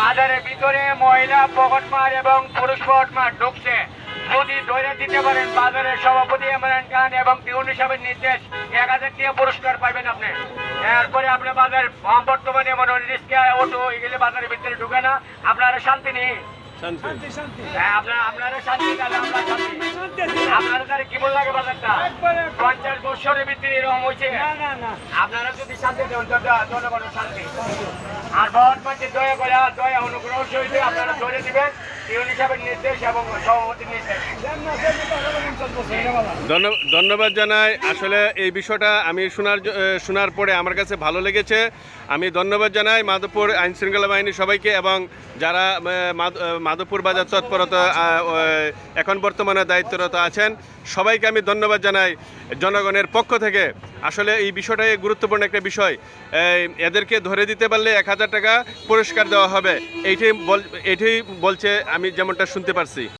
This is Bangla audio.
বাজারের ভিতরে মহিলা পকেটমার এবং পুরুষ পকেটমার ঢুকছে, যদি ধরে দিতে পারেন বাজারের সভাপতি ইমরান খান এবং টিউনি সাহেবের নির্দেশ 1000 টাকা পুরস্কার পাবেন আপনি। এরপরে আপনার বাজার বর্তমানে মনে হয় রিস্কা অটো এগুলো বাজারের ভিতরে ঢুকে না, আপনারা শান্তি নেই। হ্যাঁ, আপনারা শান্তি, আপনারা তাহলে কি বল লাগে বাজারটা 50 বছরের ভিতরে এরকম হয়েছে। আপনারা যদি শান্তি দেন জনগণের শান্তি আর ভোট মাঝে দয়া অনুগ্রহ সহিত আপনারা ধরে দিবেন টিউনি সাহেবের নির্দেশ এবং সভাপতির নির্দেশ। ধন্যবাদ জানাই। আসলে এই বিষয়টা আমি শোনার পরে আমার কাছে ভালো লেগেছে। আমি ধন্যবাদ জানাই মাধবপুর আইন শৃঙ্খলা বাহিনী সবাইকে এবং যারা মাধবপুর বাজার তৎপরতা এখন বর্তমানে দায়িত্বরত আছেন সবাইকে আমি ধন্যবাদ জানাই জনগণের পক্ষ থেকে। আসলে এই বিষয়টাই গুরুত্বপূর্ণ একটা বিষয়। এদেরকে ধরে দিতে পারলে 1000 টাকা পুরস্কার দেওয়া হবে, এইটাই বলছে আমি যেমনটা শুনতে পারছি।